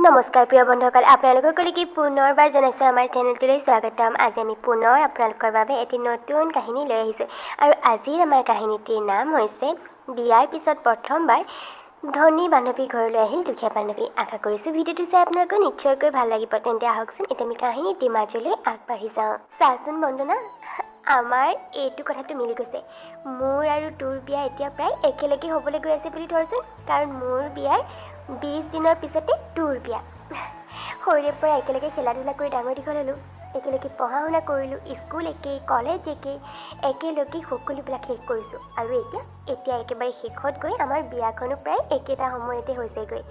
নমস্কাৰ প্ৰিয় বন্ধুসকল, আপোনালোকলৈকে পুনৰবাৰ জনাইছোঁ আমাৰ চেনেলটোলৈ স্বাগতম। আজি আমি পুনৰ আপোনালোকৰ বাবে এটি নতুন কাহিনী লৈ আহিছোঁ আৰু আজিৰ আমাৰ কাহিনীটিৰ নাম হৈছে বিয়াৰ পিছত প্ৰথমবাৰ ধনী বান্ধৱীৰ ঘৰলৈ আহিল দুখীয়া বান্ধৱী। আশা কৰিছোঁ ভিডিঅ'টো চাই আপোনালোকৰ নিশ্চয়কৈ ভাল লাগিব। তেন্তে আহকচোন এতিয়া আমি কাহিনীটিৰ মাজলৈ আগবাঢ়ি যাওঁ। চাচোন বন্দনা, আমাৰ এইটো কথাটো মিলি গৈছে। মোৰ আৰু তোৰ বিয়া এতিয়া প্ৰায় একেলগে হ'বলৈ গৈ আছে বুলি ধৰচোন, কাৰণ মোৰ বিয়াৰ 20 দিনৰ পিছতে তোৰ বিয়া। সৰুৰে পৰা একেলগে খেলা ধূলা কৰি ডাঙৰ দীঘল হ'লোঁ, একেলগে পঢ়া শুনা কৰিলোঁ, স্কুল একেই, কলেজ একেই, একেলগে সকলোবিলাক শেষ কৰিছোঁ। আৰু এতিয়া একেবাৰে শেষত গৈ আমাৰ বিয়াখনো প্ৰায় একেটা সময়তে হৈছেগৈ।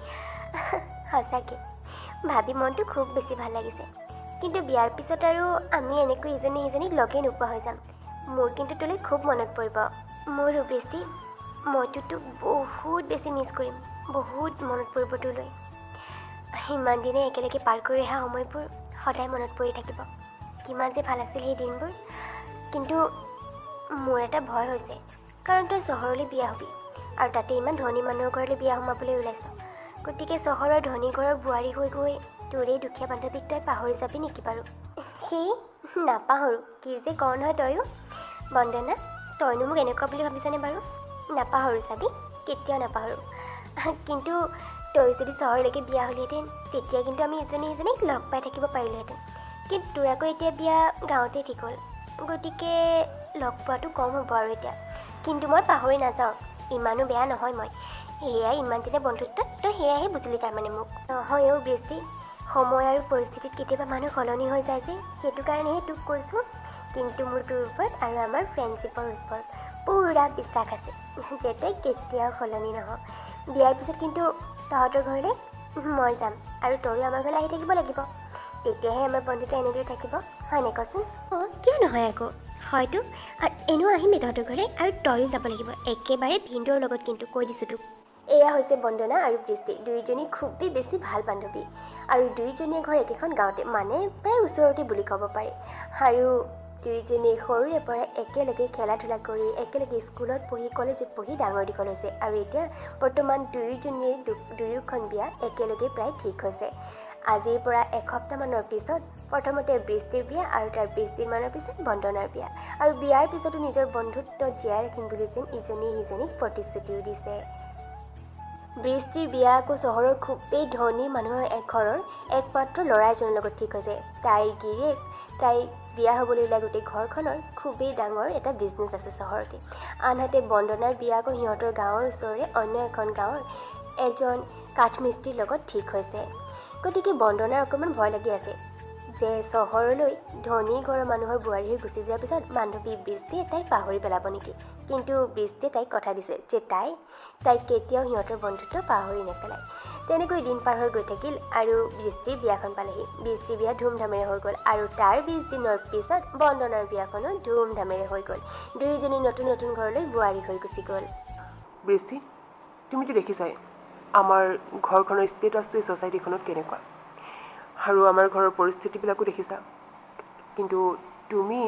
সঁচাকৈ ভাবি মনটো খুব বেছি ভাল লাগিছে। কিন্তু বিয়াৰ পিছত আৰু আমি এনেকৈ ইজনী সিজনীক লগেই নোপোৱা হৈ যাম। মোৰ কিন্তু তোলৈ খুব মনত পৰিব। মোৰো বেছি, মইতো তোক বহুত বেছি মিছ কৰিম, বহুত মনত পৰিব তোলৈ। ইমান দিনে একেলগে পাৰ কৰি অহা সময়বোৰ সদায় মনত পৰি থাকিব। কিমান যে ভাল আছিল সেই দিনবোৰ। কিন্তু মোৰ এটা ভয় হৈছে, কাৰণ তই চহৰলৈ বিয়া হ'বি আৰু তাতে ইমান ধনী মানুহৰ ঘৰলৈ বিয়া সোমাবলৈ ওলাইছ। গতিকে চহৰৰ ধনী ঘৰৰ বোৱাৰী হৈ গৈ তোৰ এই দুখীয়া বান্ধৱীক তই পাহৰি যাবি নেকি বাৰু? সেই নাপাহৰোঁ, কি যে কওঁ নহয় তয়ো। বন্দনা, তইনো মোক এনেকুৱা বুলি ভাবিছনে বাৰু? নাপাহৰোঁ চাবি, কেতিয়াও নাপাহৰোঁ। কিন্তু তই যদি চহৰলৈকে বিয়া হ'লিহেঁতেন, তেতিয়া কিন্তু আমি ইজনী সিজনীক লগ পাই থাকিব পাৰিলোহেঁতেন। কিন্তু তোৰ আকৌ এতিয়া বিয়া গাঁৱতে ঠিক হ'ল, গতিকে লগ পোৱাটো কম হ'ব আৰু এতিয়া। কিন্তু মই পাহৰি নাযাওঁ, ইমানো বেয়া নহয় মই। সেয়াই ইমান দিনে বন্ধুত্বত তই সেয়াহে বুজিলি তাৰমানে মোক। নহয়ও বেছি, সময় আৰু পৰিস্থিতিত কেতিয়াবা মানুহ সলনি হৈ যায় যে, সেইটো কাৰণেহে তোক কৈছোঁ। কিন্তু মোৰ তোৰ ওপৰত আৰু আমাৰ ফ্ৰেণ্ডশ্বিপৰ ওপৰত পূৰা বিশ্বাস আছে যে তই কেতিয়াও সলনি নহওঁ। বিয়াৰ পিছত কিন্তু তহঁতৰ ঘৰলৈ মই যাম আৰু তয়ো আমাৰ ঘৰলৈ আহি থাকিব লাগিব। তেতিয়াহে আমাৰ বন্ধুত্ব এনেদৰে থাকিব, হয়নে কচোন? অঁ, কিয় নহয় আকৌ। হয়তো এনেও আহিমেই তহঁতৰ ঘৰলৈ, আৰু তয়ো যাব লাগিব একেবাৰে ভিনদেউৰ লগত, কিন্তু কৈ দিছোঁ তোক। এয়া হৈছে বন্দনা আৰু বৃষ্টি, দুয়োজনী খুবেই বেছি ভাল বান্ধৱী। আৰু দুয়োজনীয়ে ঘৰ একেখন গাঁৱতে, মানে প্ৰায় ওচৰতে বুলি ক'ব পাৰি। আৰু দুয়োজনীয়ে সৰুৰে পৰা একেলগে খেলা ধূলা কৰি, একেলগে স্কুলত পঢ়ি, কলেজত পঢ়ি ডাঙৰ দীঘল হৈছে। আৰু এতিয়া বৰ্তমান দুয়োজনীয়ে দুয়োখন বিয়া একেলগে প্ৰায় ঠিক হৈছে। আজিৰ পৰা এসপ্তাহমানৰ পিছত প্ৰথমতে বৃষ্টিৰ বিয়া আৰু তাৰ 20 দিনমানৰ পিছত বন্দনাৰ বিয়া। আৰু বিয়াৰ পিছতো নিজৰ বন্ধুত্ব জীয়াই ৰাখিম বুলি যেন ইজনীয়ে সিজনীক প্ৰতিশ্ৰুতিও দিছে। বৃষ্টিৰ বিয়া আকৌ চহৰৰ খুবেই ধনী মানুহৰ ঘৰৰ একমাত্ৰ ল'ৰা এজনৰ লগত ঠিক হৈছে। তাইৰ গিৰিয়েক, তাই বিয়া হ'বলৈ ওলাই গোটেই ঘৰখনৰ খুবেই ডাঙৰ এটা বিজনেছ আছে চহৰতে। আনহাতে বন্দনাৰ বিয়া আকৌ সিহঁতৰ গাঁৱৰ ওচৰৰে অন্য এখন গাঁৱৰ এজন কাঠমিস্ত্ৰীৰ লগত ঠিক হৈছে। গতিকে বন্দনাৰ অকণমান ভয় লাগি আছে যে চহৰলৈ ধনী ঘৰৰ মানুহৰ বোৱাৰী হৈ গুচি যোৱাৰ পিছত বান্ধৱী বৃষ্টিয়ে তাইক পাহৰি পেলাব নেকি। কিন্তু বৃষ্টিয়ে তাইক কথা দিছে যে তাইক কেতিয়াও সিহঁতৰ বন্ধুত্ব পাহৰি নেপেলায়। তেনেকৈ দিন পাৰ হৈ গৈ থাকিল আৰু বৃষ্টিৰ বিয়াখন পালেহি। বৃষ্টিৰ বিয়া ধুমধামেৰে হৈ গ'ল আৰু তাৰ 20 দিনৰ পিছত বন্দনাৰ বিয়াখনো ধুমধামেৰে হৈ গ'ল। দুয়োজনী নতুন নতুন ঘৰলৈ বোৱাৰী হৈ গুচি গ'ল। বৃষ্টি, তুমিতো দেখিছাই আমাৰ ঘৰখনৰ ষ্টেটাছটো এই ছ'চাইটিখনত কেনেকুৱা, আৰু আমাৰ ঘৰৰ পৰিস্থিতিবিলাকো দেখিছা। কিন্তু তুমি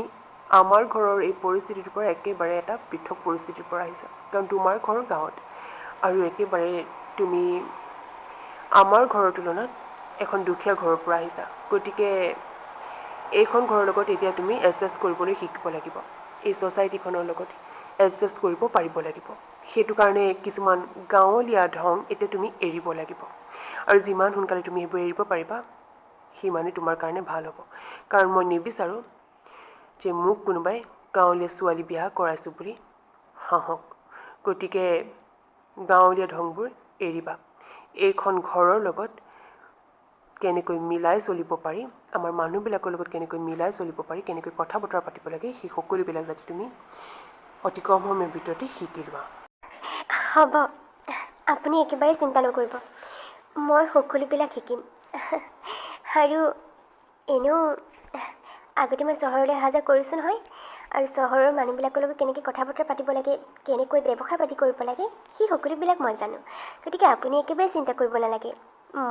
আমাৰ ঘৰৰ এই পৰিস্থিতিটোৰ পৰা একেবাৰে এটা পৃথক পৰিস্থিতিৰ পৰা আহিছা, কাৰণ তোমাৰ ঘৰ গাঁৱত আৰু একেবাৰে তুমি আমাৰ ঘৰৰ তুলনাত এখন দুখীয়া ঘৰৰ পৰা আহিছা। গতিকে এইখন ঘৰৰ লগত এতিয়া তুমি এডজাষ্ট কৰিবলৈ শিকিব লাগিব, এই ছ'চাইটিখনৰ লগত এডজাষ্ট কৰিব পাৰিব লাগিব। সেইটো কাৰণে কিছুমান গাঁৱলীয়া ধং এতিয়া তুমি এৰিব লাগিব, আৰু যিমান সোনকালে তুমি সেইবোৰ এৰিব পাৰিবা সিমানেই তোমাৰ কাৰণে ভাল হ'ব। কাৰণ মই নিবিচাৰোঁ যে মোক কোনোবাই গাঁৱলীয়া ছোৱালী বিয়া কৰাইছোঁ বুলি হাঁহক। গতিকে গাঁৱলীয়া ধংবোৰ এৰিবা। এইখন ঘৰৰ লগত কেনেকৈ মিলাই চলিব পাৰি, আমাৰ মানুহবিলাকৰ লগত কেনেকৈ মিলাই চলিব পাৰি, কেনেকৈ কথা বতৰা পাতিব লাগে, সেই সকলোবিলাক যাতে তুমি অতি কম সময়ৰ ভিতৰতে শিকি লোৱা। হ'ব, আপুনি একেবাৰে চিন্তা নকৰিব, মই সকলোবিলাক শিকিম। আৰু এনেও আগতে মই চহৰলৈ অহা যোৱা কৰিছোঁ নহয়, আৰু চহৰৰ মানুহবিলাকৰ লগত কেনেকৈ কথা বতৰা পাতিব লাগে, কেনেকৈ ব্যৱসায় পাতি কৰিব লাগে, সেই সকলোবিলাক মই জানো। গতিকে আপুনি একেবাৰে চিন্তা কৰিব নালাগে।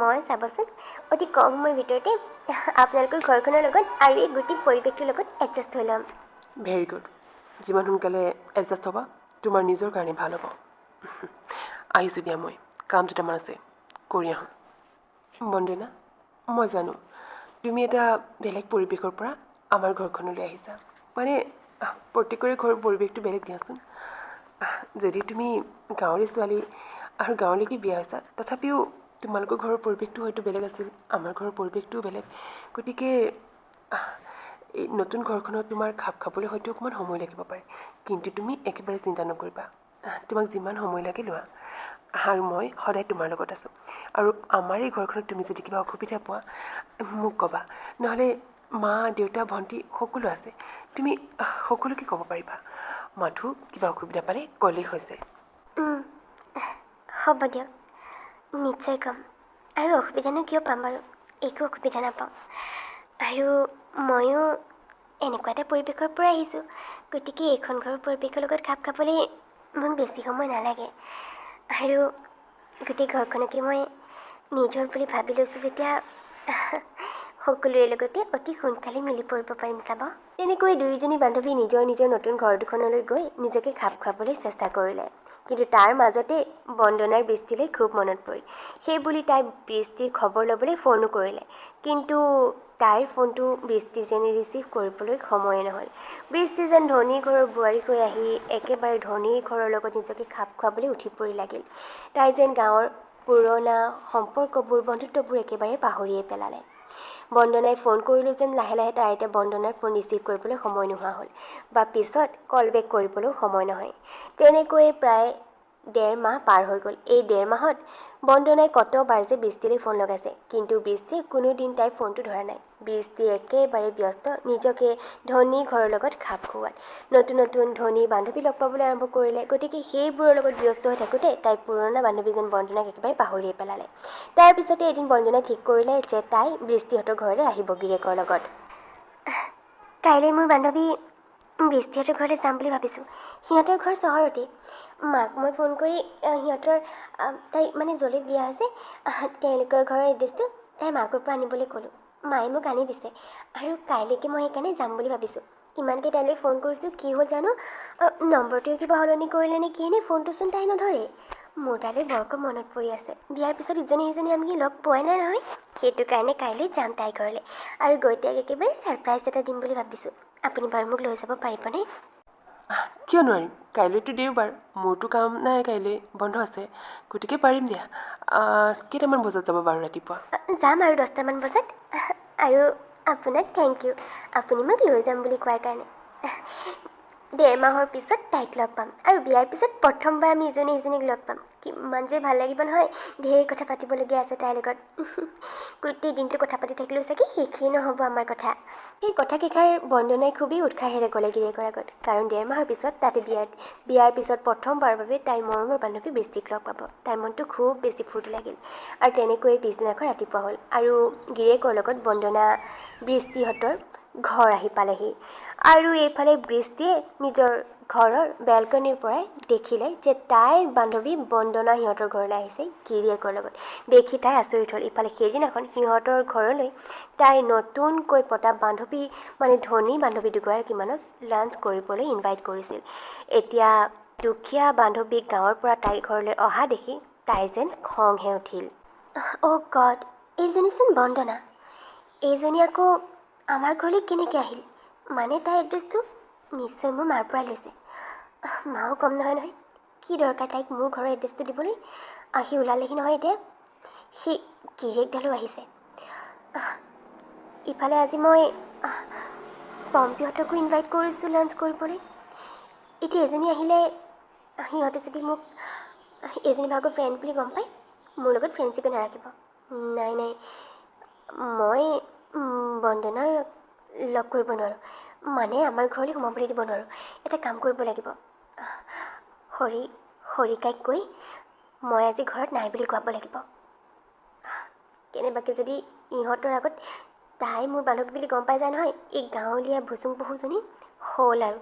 মই চাবচোন অতি কম সময়ৰ ভিতৰতে আপোনালোকৰ ঘৰখনৰ লগত আৰু এই গোটেই পৰিৱেশটোৰ লগত এডজাষ্ট হৈ ল'ম। Very good. যিমান সোনকালে এডজাষ্ট হ'বা তোমাৰ নিজৰ কাৰণে ভাল হ'ব। আহিছোঁ দিয়া, মই কাম দুটামান আছে কৰি আহোঁ। বন্দনা, মই জানো তুমি এটা বেলেগ পৰিৱেশৰ পৰা আমাৰ ঘৰখনলৈ আহিছা। মানে প্ৰত্যেকৰে ঘৰৰ পৰিৱেশটো বেলেগ দিয়াচোন। যদি তুমি গাঁৱৰে ছোৱালী আৰু গাঁৱলৈকে বিয়া হৈছা, তথাপিও তোমালোকৰ ঘৰৰ পৰিৱেশটো হয়তো বেলেগ আছিল, আমাৰ ঘৰৰ পৰিৱেশটোও বেলেগ। গতিকে এই নতুন ঘৰখনত তোমাৰ খাপ খাবলৈ হয়তো অকণমান সময় লাগিব পাৰে, কিন্তু তুমি একেবাৰে চিন্তা নকৰিবা। তোমাক যিমান সময় লাগে লোৱা, আৰু মই সদায় তোমাৰ লগত আছোঁ। আৰু আমাৰ এই ঘৰখনত তুমি যদি কিবা অসুবিধা পোৱা মোক ক'বা, নহ'লে মা দেউতা ভণ্টি সকলো আছে, তুমি সকলোকে ক'ব পাৰিবা। মাথো কিবা অসুবিধা পালে ক'লেই হৈছে। হ'ব দিয়ক, নিশ্চয় ক'ম। আৰু অসুবিধানো কিয় পাম বাৰু, একো অসুবিধা নাপাওঁ। আৰু ময়ো এনেকুৱা এটা পৰিৱেশৰ পৰা আহিছোঁ, গতিকে এইখন ঘৰৰ পৰিৱেশৰ লগত খাপ খাবলৈ মোক বেছি সময় নালাগে। আৰু গোটেই ঘৰখনকে মই নিজৰ বুলি ভাবি লৈছোঁ যেতিয়া সকলোৰে লগতে অতি সোনকালে মিলি পৰিব পাৰিম চাব। তেনেকৈ দুয়োজনী বান্ধৱী নিজৰ নিজৰ নতুন ঘৰ দুখনলৈ গৈ নিজকে খাপ খুৱাবলৈ চেষ্টা কৰিলে। কিন্তু তাৰ মাজতে বন্দনাৰ বৃষ্টিলৈ খুব মনত পৰিল। সেই বুলি তাই বৃষ্টিৰ খবৰ ল'বলৈ ফোনো কৰিলে, কিন্তু তাইৰ ফোনটো বৃষ্টি যেনে ৰিচিভ কৰিবলৈ সময়ে নহ'ল। বৃষ্টি যেন ধনী ঘৰৰ বোৱাৰী হৈ আহি একেবাৰে ধনীৰ ঘৰৰ লগত নিজকে খাপ খুৱাবলৈ উঠি পৰি লাগিল। তাই যেন গাঁৱৰ পুৰণা সম্পৰ্কবোৰ বন্ধুত্ববোৰ একেবাৰে পাহৰিয়ে পেলালে। বন্দনাই ফোন কৰিলোঁ যেন লাহে লাহে তাই এতিয়া বন্দনাৰ ফোন ৰিচিভ কৰিবলৈ সময় নোহোৱা হ'ল, বা পিছত কল বেক কৰিবলৈও সময় নহয়। তেনেকৈয়ে প্ৰায় 1.5 মাহ পাৰ হৈ গ'ল। এই 1.5 মাহত বন্দনাই কতবাৰ যে বৃষ্টিলৈ ফোন লগাইছে, কিন্তু বৃষ্টিয়ে কোনোদিন তাইৰ ফোনটো ধৰা নাই। বৃষ্টি একেবাৰে ব্যস্ত নিজকে ধনী ঘৰৰ লগত খাপ খুওৱাত। নতুন নতুন ধনী বান্ধৱী লগ পাবলৈ আৰম্ভ কৰিলে, গতিকে সেইবোৰৰ লগত ব্যস্ত হৈ থাকোঁতে তাইৰ পুৰণা বান্ধৱী যেন বন্দনাক একেবাৰে পাহৰিয়ে পেলালে। তাৰপিছতে এদিন বন্দনাই ঠিক কৰিলে যে তাই বৃষ্টিহঁতৰ ঘৰলৈ আহিব গিৰিয়েকৰ লগত। কাইলৈ মোৰ বান্ধৱী বৃষ্টিহঁতৰ ঘৰলৈ যাম বুলি ভাবিছোঁ। সিহঁতৰ ঘৰ চহৰতেই। মাক মই ফোন কৰি সিহঁতৰ তাই মানে য'লৈ বিয়া হৈছে তেওঁলোকৰ ঘৰৰ এড্ৰেছটো তাইৰ মাকৰ পৰা আনিবলৈ ক'লোঁ। মায়ে মোক আনি দিছে, আৰু কাইলৈকে মই সেইকাৰণে যাম বুলি ভাবিছোঁ। ইমানকৈ তাইলৈ ফোন কৰিছোঁ, কি হ'ল জানো, নম্বৰটোৱে কিবা সলনি কৰিলে নে কি নে, ফোনটোচোন তাই নধৰে। মোৰ তালৈ বৰকৈ মনত পৰি আছে। বিয়াৰ পিছত ইজনী সিজনী আমি লগ পোৱাই নাই নহয়। সেইটো কাৰণে কাইলৈ যাম তাইৰ ঘৰলৈ, আৰু গৈ তাইক একেবাৰে ছাৰপ্ৰাইজ এটা দিম বুলি ভাবিছোঁ। আপুনি বাৰু মোক লৈ যাব পাৰিবনে? কিয় নোৱাৰিম? কাইলৈতো দেওবাৰ, মোৰতো কাম নাই, কাইলৈ বন্ধ আছে, গতিকে পাৰিম দিয়া। কেইটামান বজাত যাব বাৰু ৰাতিপুৱা? যাম আৰু 10টামান বজাত। আৰু আপোনাক থেংক ইউ, আপুনি মোক লৈ যাম বুলি কোৱাৰ কাৰণে। 1.5 মাহৰ পিছত তাইক লগ পাম, আৰু বিয়াৰ পিছত প্ৰথমবাৰ আমি ইজনী সিজনীক লগ পাম। কিমান যে ভাল লাগিব নহয়। ঢেৰ কথা পাতিবলগীয়া আছে তাইৰ লগত। গোটেই দিনটো কথা পাতি থাকিলেও চাগে শেষেই নহ'ব আমাৰ কথা। সেই কথাকেইষাৰ বন্দনাই খুবেই উৎসাহেৰে ক'লে গিৰিয়েকৰ আগত, কাৰণ 1.5 মাহৰ পিছত তাতে বিয়াৰ পিছত প্ৰথমবাৰৰ বাবে তাইৰ মৰমৰ বান্ধৱী বৃষ্টিক লগ পাব। তাইৰ মনটো খুব বেছি ফূৰ্তি লাগিল। আৰু তেনেকৈয়ে পিছদিনাখন ৰাতিপুৱা হ'ল, আৰু গিৰিয়েকৰ লগত বন্দনা বৃষ্টিহঁতৰ ঘৰ আহি পালেহি। আৰু এইফালে বৃষ্টিয়ে নিজৰ ঘৰৰ বেলকনিৰ পৰাই দেখিলে যে তাইৰ বান্ধৱী বন্দনা সিহঁতৰ ঘৰলৈ আহিছে গিৰিয়েকৰ লগত। দেখি তাই আচৰিত হ'ল। ইফালে সেইদিনাখন সিহঁতৰ ঘৰলৈ তাইৰ নতুনকৈ পতা বান্ধৱী, মানে ধনী বান্ধৱী দুগৰাকীমানক লাঞ্চ কৰিবলৈ ইনভাইট কৰিছিল। এতিয়া দুখীয়া বান্ধৱী গাঁৱৰ পৰা তাইৰ ঘৰলৈ অহা দেখি তাইৰ যেন খংহে উঠিল। অ' গড, এইজনীচোন বন্দনা। এইজনী আকৌ আমাৰ ঘৰলৈ কেনেকৈ আহিল? মানে তাইৰ এড্ৰেছটো নিশ্চয় মোৰ মাৰ পৰা লৈছে। মাও কম নহয় নহয়, কি দৰকাৰ তাইক মোৰ ঘৰৰ এড্ৰেছটো দিবলৈ? আহি ওলালেহি নহয় এতিয়া। সেই গিৰিয়েকডালো আহিছে। ইফালে আজি মই পম্পীহঁতকো ইনভাইট কৰিছোঁ লাঞ্চ কৰিবলৈ। এতিয়া এজনী আহিলে, সিহঁতে যদি মোক এজনী ভাগৰ ফ্ৰেণ্ড বুলি গম পায়, মোৰ লগত ফ্ৰেণ্ডশ্বিপে নাৰাখিব। নাই নাই, মই বন্দনাৰ লগ কৰিব নোৱাৰোঁ, মানে আমাৰ ঘৰলৈ সোমাবলৈ দিব নোৱাৰোঁ। এটা কাম কৰিব লাগিব, হৰিকাইক কৈ মই আজি ঘৰত নাই বুলি কোৱাব লাগিব। কেনেবাকৈ যদি ইহঁতৰ আগত তাই মোৰ বান্ধৱী বুলি গম পাই যায় নহয়, এই গাঁৱলীয়া ভুচুং পহুজনী হ'ল আৰু,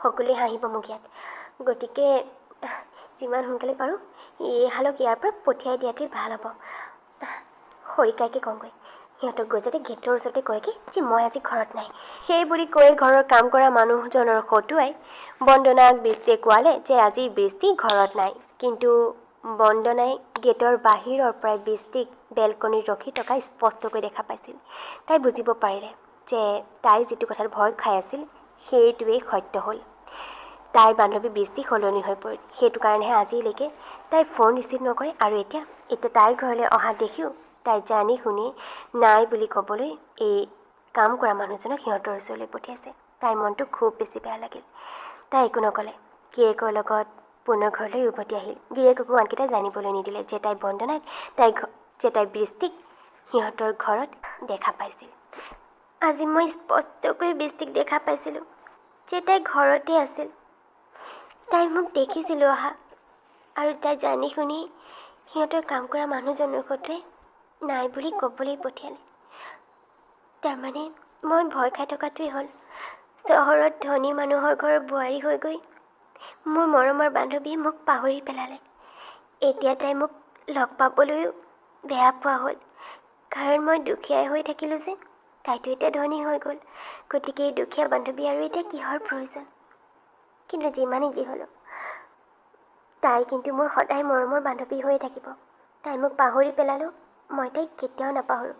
সকলোৱে হাঁহিব মোক ইয়াত। গতিকে যিমান সোনকালে পাৰোঁ এইহালক ইয়াৰ পৰা পঠিয়াই দিয়াটোৱেই ভাল হ'ব। হৰিকাইকে কওঁগৈ, সিহঁতক গৈ যাতে গেটৰ ওচৰতে কয়গৈ যে মই আজি ঘৰত নাই। সেই বুলি কৈ ঘৰৰ কাম কৰা মানুহজনৰ হতুৱাই বন্দনাক বৃষ্টিয়ে কোৱালে যে আজি বৃষ্টি ঘৰত নাই। কিন্তু বন্দনাই গেটৰ বাহিৰৰ পৰাই বৃষ্টিক বেলকনিত ৰখি থকা স্পষ্টকৈ দেখা পাইছিল। তাই বুজিব পাৰিলে যে তাই যিটো কথাত ভয় খাই আছিল সেইটোৱেই সত্য হ'ল। তাইৰ বান্ধৱী বৃষ্টি সলনি হৈ পৰিল। সেইটো কাৰণেহে আজিলৈকে তাই ফোন ৰিচিভ নকৰে। আৰু এতিয়া তাইৰ ঘৰলৈ অহা দেখিও তাই জানি শুনি নাই বুলি ক'বলৈ এই কাম কৰা মানুহজনক সিহঁতৰ ওচৰলৈ পঠিয়াইছে। তাইৰ মনটো খুব বেছি বেয়া লাগিল। তাই একো নক'লে। গিৰিয়েকৰ লগত পুনৰ ঘৰলৈ উভতি আহিল। গিৰিয়েককো আনকেইটাই জানিবলৈ নিদিলে যে তাই বন্দনাক তাই বৃষ্টিক সিহঁতৰ ঘৰত দেখা পাইছিল। আজি মই স্পষ্টকৈ বৃষ্টিক দেখা পাইছিলোঁ যে তাই ঘৰতে আছিল। তাই মোক দেখিছিলোঁ অহা, আৰু তাই জানি শুনি সিহঁতৰ কাম কৰা মানুহজনৰ সৈতে নাই বুলি ক'বলৈ পঠিয়ালে। তাৰমানে মই ভয় খাই থকাটোৱেই হ'ল। চহৰত ধনী মানুহৰ ঘৰৰ বোৱাৰী হৈ গৈ মোৰ মৰমৰ বান্ধৱীয়ে মোক পাহৰি পেলালে। এতিয়া তাই মোক লগ পাবলৈও বেয়া পোৱা হ'ল, কাৰণ মই দুখীয়াই হৈ থাকিলোঁ যে। তাইতো এতিয়া ধনী হৈ গ'ল, গতিকে এই দুখীয়া বান্ধৱী আৰু এতিয়া কিহৰ প্ৰয়োজন। কিন্তু যিমানেই যি হ'লেও তাই কিন্তু মোৰ সদায় মৰমৰ বান্ধৱী হৈয়ে থাকিব। তাই মোক পাহৰি পেলালেও মই তাইক কেতিয়াও নাপাহৰোঁ।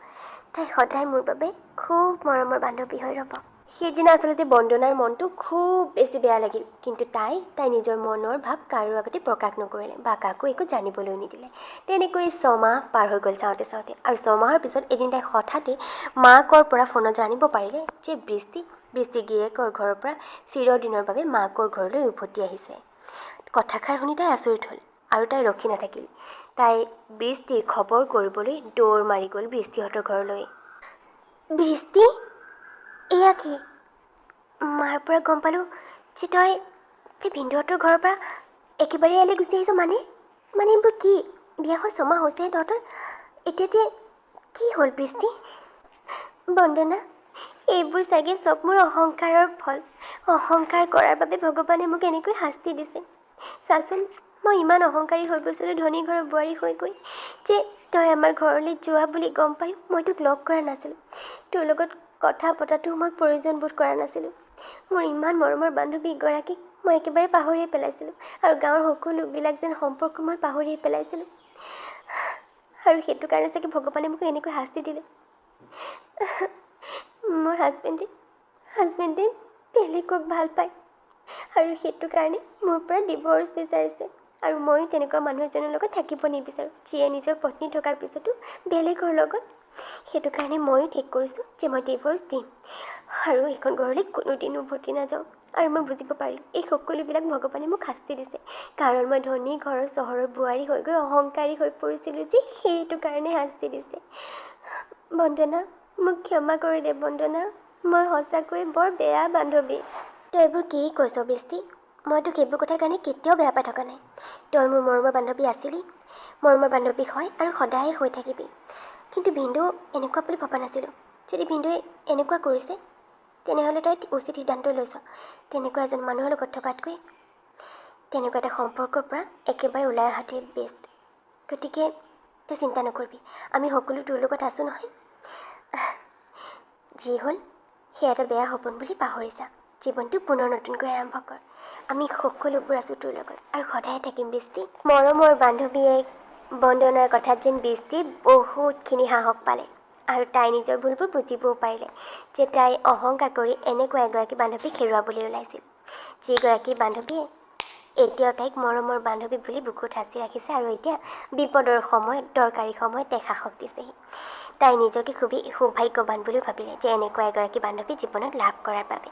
তাই সদায় মোৰ বাবে খুব মৰমৰ বান্ধৱী হৈ ৰ'ব। সেইদিনা আচলতে বন্দনাৰ মনটো খুব বেছি বেয়া লাগিল। কিন্তু তাই নিজৰ মনৰ ভাৱ কাৰো আগতে প্ৰকাশ নকৰিলে বা কাকো একো জানিবলৈ নিদিলে। তেনেকৈ 6 মাহ পাৰ হৈ গ'ল চাওঁতে চাওঁতে। আৰু 6 মাহৰ পিছত এদিন তাই হঠাতে মাকৰ পৰা ফোনত জানিব পাৰিলে যে বৃষ্টি গিৰিয়েকৰ ঘৰৰ পৰা চিৰদিনৰ বাবে মাকৰ ঘৰলৈ উভতি আহিছে। কথাষাৰ শুনি তাই আচৰিত হ'ল আৰু তাই ৰখি নাথাকিল। তাই বৃষ্টিৰ খবৰ কৰিবলৈ দৌৰ মাৰি গ'ল বৃষ্টিহঁতৰ ঘৰলৈ। বৃষ্টি, এয়া কি? মাৰ পৰা গম পালোঁ যে তই ভিন্দুহঁতৰ ঘৰৰ পৰা একেবাৰে ইয়ালৈ গুচি আহিছ। মানে এইবোৰ কি? বিয়া হৈ 6 মাহ হৈছেহে তহঁতৰ, এতিয়া কি হ'ল বৃষ্টি? বন্দনা, এইবোৰ চাগে চব মোৰ অহংকাৰৰ ফল। অহংকাৰ কৰাৰ বাবে ভগৱানে মোক এনেকৈ শাস্তি দিছে। চাচোন, মই ইমান অহংকাৰী হৈ গৈছিলোঁ ধনী ঘৰৰ বোৱাৰী হৈ গৈ, যে তই আমাৰ ঘৰলৈ যোৱা বুলি গম পায়ো মই তোক লগ কৰা নাছিলোঁ। তোৰ লগত কথা পতাটো মই প্ৰয়োজন বোধ কৰা নাছিলোঁ। মোৰ ইমান মৰমৰ বান্ধৱীগৰাকীক মই একেবাৰে পাহৰিয়ে পেলাইছিলোঁ, আৰু গাঁৱৰ সকলোবিলাক যেন সম্পৰ্ক মই পাহৰিয়ে পেলাইছিলোঁ। আৰু সেইটো কাৰণে চাগে ভগৱানে মোক এনেকৈ শাস্তি দিলে। মোৰ হাজবেণ্ডে বেলেগক ভাল পায়, আৰু সেইটো কাৰণে মোৰ পৰা ডিভ'ৰ্চ বিচাৰিছে। আৰু ময়ো তেনেকুৱা মানুহ এজনৰ লগত থাকিব নিবিচাৰোঁ, যিয়ে নিজৰ পত্নী থকাৰ পিছতো বেলেগৰ লগত। সেইটো কাৰণে ময়ো ঠিক কৰিছোঁ যে মই ডিভ'ৰ্চ দিম, আৰু এইখন ঘৰলৈ কোনোদিন উভতি নাযাওঁ। আৰু মই বুজিব পাৰিলোঁ এই সকলোবিলাক ভগৱানে মোক শাস্তি দিছে, কাৰণ মই ধনী ঘৰৰ চহৰৰ বোৱাৰী হৈ গৈ অহংকাৰী হৈ পৰিছিলোঁ যে, সেইটো কাৰণে শাস্তি দিছে। বন্দনা, মোক ক্ষমা কৰি দে বন্দনা, মই সঁচাকৈয়ে বৰ বেয়া বান্ধৱী। তই এইবোৰ কি কৈছ বৃষ্টি? মই তোক সেইবোৰ কথাৰ কাৰণে কেতিয়াও বেয়া পাই থকা নাই। তই মোৰ মৰমৰ বান্ধৱী আছিলি, মৰমৰ বান্ধৱী হয় আৰু সদায়ে হৈ থাকিবি। কিন্তু ভিন্দু এনেকুৱা বুলি ভবা নাছিলোঁ। যদি ভিন্দুৱে এনেকুৱা কৰিছে, তেনেহ'লে তই উচিত সিদ্ধান্ত লৈছ। তেনেকুৱা এজন মানুহৰ লগত থকাতকৈ তেনেকুৱা এটা সম্পৰ্কৰ পৰা একেবাৰে ওলাই অহাটোৱে বেষ্ট। গতিকে তই চিন্তা নকৰিবি, আমি সকলো তোৰ লগত আছোঁ নহয়। যি হ'ল সেয়া এটা বেয়া সপোন বুলি পাহৰি যা। জীৱনটো পুনৰ নতুনকৈ আৰম্ভ কৰ। আমি সকলোবোৰ আছোঁ তোৰ লগত আৰু সদায় থাকিম বৃষ্টি। মৰমৰ বান্ধৱীয়ে বন্দনাৰ কথাত যেন বৃষ্টি বহুতখিনি সাহস পালে, আৰু তাই নিজৰ ভুলবোৰ বুজিবও পাৰিলে যে তাই অহংকাৰ কৰি এনেকুৱা এগৰাকী বান্ধৱীক হেৰুৱাবলৈ ওলাইছিল, যিগৰাকী বান্ধৱীয়ে এতিয়াও তাইক মৰমৰ বান্ধৱী বুলি বুকুত সাঁচি ৰাখিছে, আৰু এতিয়া বিপদৰ সময়ত, দৰকাৰী সময়ত তাইক সাহস দিছেহি। তাই নিজকে খুবেই সৌভাগ্যৱান বুলিও ভাবিলে যে এনেকুৱা এগৰাকী বান্ধৱী জীৱনত লাভ কৰাৰ বাবে।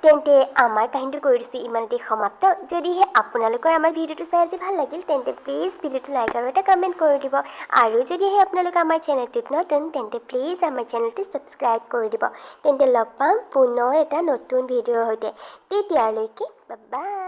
তেন্তে আমাৰ কাহিনীটো কৰি দিছোঁ ইমানতে সমাপ্ত। যদিহে আপোনালোকৰ আমাৰ ভিডিঅ'টো চাই আজি ভাল লাগিল, তেন্তে প্লিজ ভিডিঅ'টো লাইক আৰু এটা কমেণ্ট কৰি দিব। আৰু যদিহে আপোনালোক আমাৰ চেনেলটোত নতুন, তেন্তে প্লিজ আমাৰ চেনেলটো ছাবস্ক্ৰাইব কৰি দিব। তেন্তে লগ পাম পুনৰ এটা নতুন ভিডিঅ'ৰ সৈতে। তেতিয়ালৈকে বাই।